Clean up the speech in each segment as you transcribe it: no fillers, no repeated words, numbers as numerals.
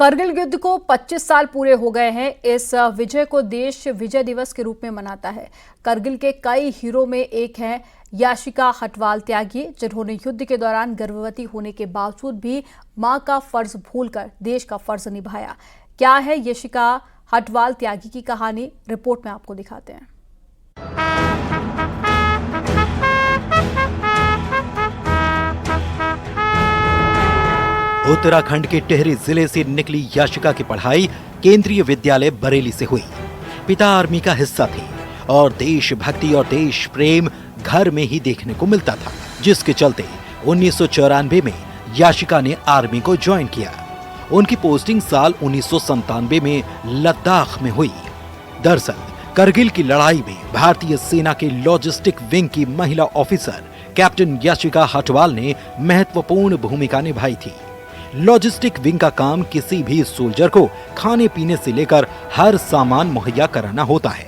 करगिल युद्ध को 25 साल पूरे हो गए हैं। इस विजय को देश विजय दिवस के रूप में मनाता है। करगिल के कई हीरो में एक हैं याशिका हटवाल त्यागी, जिन्होंने युद्ध के दौरान गर्भवती होने के बावजूद भी मां का फर्ज भूलकर देश का फर्ज निभाया। क्या है याशिका हटवाल त्यागी की कहानी, रिपोर्ट में आपको दिखाते हैं। उत्तराखंड के टिहरी जिले से निकली याशिका की पढ़ाई केंद्रीय विद्यालय बरेली से हुई। पिता आर्मी का हिस्सा थे और देशभक्ति और देश प्रेम घर में ही देखने को मिलता था, जिसके चलते 1994 में याशिका ने आर्मी को ज्वाइन किया। उनकी पोस्टिंग साल 1997 में लद्दाख में हुई। दरअसल करगिल की लड़ाई में भारतीय सेना के लॉजिस्टिक विंग की महिला ऑफिसर कैप्टन याशिका हटवाल ने महत्वपूर्ण भूमिका निभाई थी। लॉजिस्टिक विंग का काम किसी भी सोल्जर को खाने पीने से लेकर हर सामान मुहैया कराना होता है,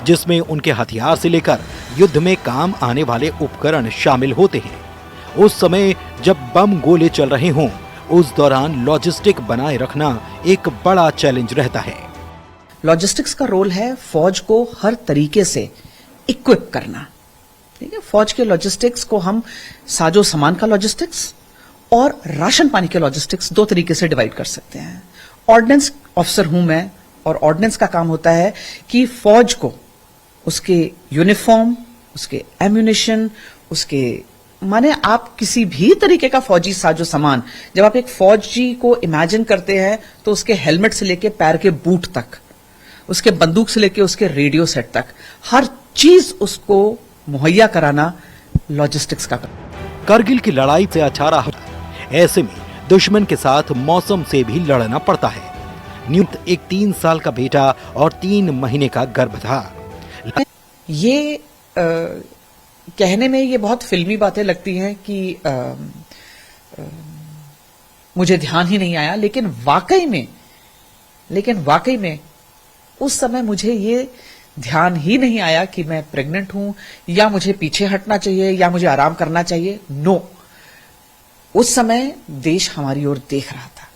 जिसमें उनके हथियार से लेकर युद्ध में काम आने वाले उपकरण शामिल होते हैं। उस समय जब बम गोले चल रहे हों, उस दौरान लॉजिस्टिक बनाए रखना एक बड़ा चैलेंज रहता है। लॉजिस्टिक्स का रोल है फौज को हर तरीके से इक्विप करना। ठीक है, फौज के लॉजिस्टिक्स को हम साजो सामान का लॉजिस्टिक्स और राशन पानी के लॉजिस्टिक्स दो तरीके से डिवाइड कर सकते हैं। ऑर्डिनेंस ऑफिसर हूं मैं, और ऑर्डिनेंस का काम होता है कि फौज को उसके यूनिफॉर्म, उसके एम्यूनिशन, उसके माने आप किसी भी तरीके का फौजी साजो सामान, जब आप एक फौजी को इमेजिन करते हैं तो उसके हेलमेट से लेके पैर के बूट तक, उसके बंदूक से लेके उसके रेडियो सेट तक, हर चीज उसको मुहैया कराना लॉजिस्टिक्स का काम। करगिल की लड़ाई से 18 ऐसे में दुश्मन के साथ मौसम से भी लड़ना पड़ता है। न्यूट एक 3 साल का बेटा और 3 महीने का गर्भ था। ये कहने में ये बहुत फिल्मी बातें लगती हैं कि मुझे ध्यान ही नहीं आया, लेकिन वाकई में उस समय मुझे ये ध्यान ही नहीं आया कि मैं प्रेग्नेंट हूं, या मुझे पीछे हटना चाहिए, या मुझे आराम करना चाहिए। नो, उस समय देश हमारी ओर देख रहा था।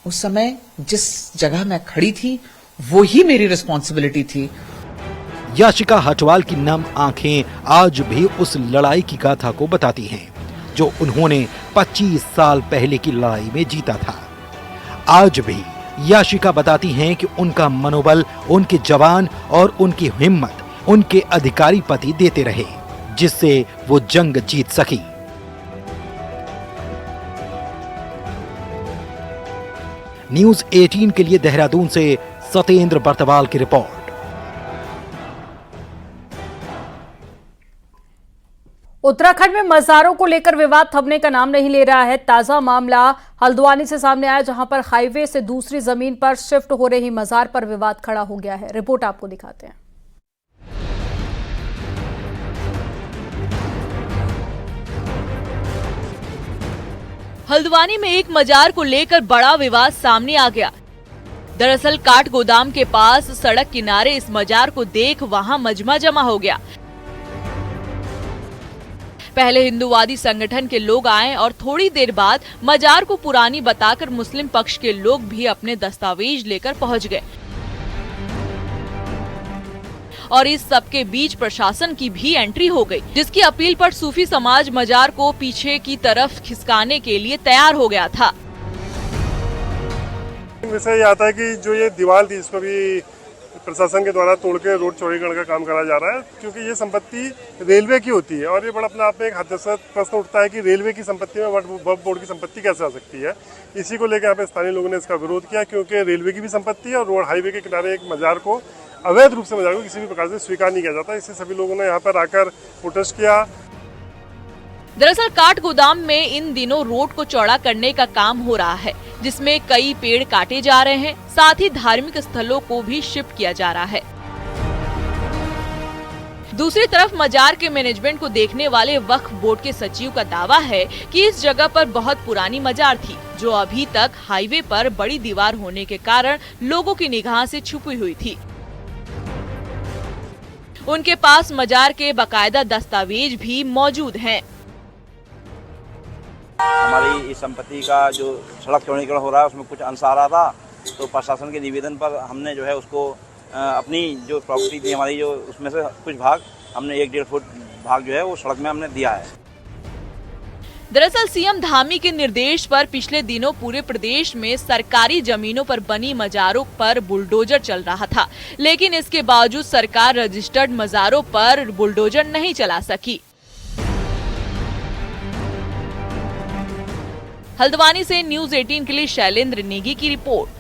उस समय जिस जगह मैं खड़ी थी वो ही मेरी रिस्पॉन्सिबिलिटी थी। याशिका हटवाल की नम आंखें आज भी उस लड़ाई की गाथा को बताती हैं, जो उन्होंने 25 साल पहले की लड़ाई में जीता था। आज भी याशिका बताती हैं कि उनका मनोबल उनके जवान और उनकी हिम्मत उनके अधिकारी पति देते रहे, जिससे वो जंग जीत सकी। न्यूज़ 18 के लिए देहरादून से सतेंद्र बर्तवाल की रिपोर्ट। उत्तराखंड में मज़ारों को लेकर विवाद थमने का नाम नहीं ले रहा है। ताजा मामला हल्द्वानी से सामने आया, जहां पर हाईवे से दूसरी जमीन पर शिफ्ट हो रही मज़ार पर विवाद खड़ा हो गया है। रिपोर्ट आपको दिखाते हैं। हल्द्वानी में एक मजार को लेकर बड़ा विवाद सामने आ गया। दरअसल काठ गोदाम के पास सड़क किनारे इस मजार को देख वहां मजमा जमा हो गया। पहले हिंदूवादी संगठन के लोग आए और थोड़ी देर बाद मजार को पुरानी बताकर मुस्लिम पक्ष के लोग भी अपने दस्तावेज लेकर पहुंच गए। और इस सब के बीच प्रशासन की भी एंट्री हो गई, जिसकी अपील पर सूफी समाज मजार को पीछे की तरफ खिसकाने के लिए तैयार हो गया था। वैसे ये आता है कि जो ये दीवार थी, इसको भी प्रशासन के द्वारा तोड़ के रोड चौड़ीकरण का काम करा जा रहा है, क्योंकि ये संपत्ति रेलवे की होती है। और ये बड़ा अपने आप में एक हादसा प्रश्न उठता है कि रेलवे की संपत्ति में वक्फ बोर्ड की संपत्ति कैसे आ सकती है। इसी को लेकर यहाँ पे स्थानीय लोगों ने इसका विरोध किया, क्योंकि रेलवे की भी संपत्ति है और रोड हाईवे के किनारे एक मजार को अवैध रूप से मजार को किसी भी प्रकार से स्वीकार नहीं किया जाता। इससे सभी लोगों ने यहाँ पर आकर प्रोटेस्ट किया। दरअसल काठ गोदाम में इन दिनों रोड को चौड़ा करने का काम हो रहा है, जिसमें कई पेड़ काटे जा रहे हैं, साथ ही धार्मिक स्थलों को भी शिफ्ट किया जा रहा है। दूसरी तरफ मजार के मैनेजमेंट को देखने वाले वक्फ बोर्ड के सचिव का दावा है कि इस जगह पर बहुत पुरानी मजार थी, जो अभी तक हाईवे पर बड़ी दीवार होने के कारण लोगों की निगाह से छुपी हुई थी। उनके पास मजार के बाकायदा दस्तावेज भी मौजूद हैं। हमारी इस संपत्ति का जो सड़क चौड़ीकरण हो रहा है उसमें कुछ अंश आ रहा था, तो प्रशासन के निवेदन पर हमने जो है उसको अपनी जो प्रॉपर्टी थी हमारी जो उसमें से कुछ भाग हमने 1-1.5 फुट भाग जो है वो सड़क में हमने दिया है। दरअसल सीएम धामी के निर्देश पर पिछले दिनों पूरे प्रदेश में सरकारी जमीनों पर बनी मजारों पर बुलडोजर चल रहा था, लेकिन इसके बावजूद सरकार रजिस्टर्ड मजारों पर बुलडोजर नहीं चला सकी। हल्द्वानी से न्यूज़ 18 के लिए शैलेंद्र नेगी की रिपोर्ट।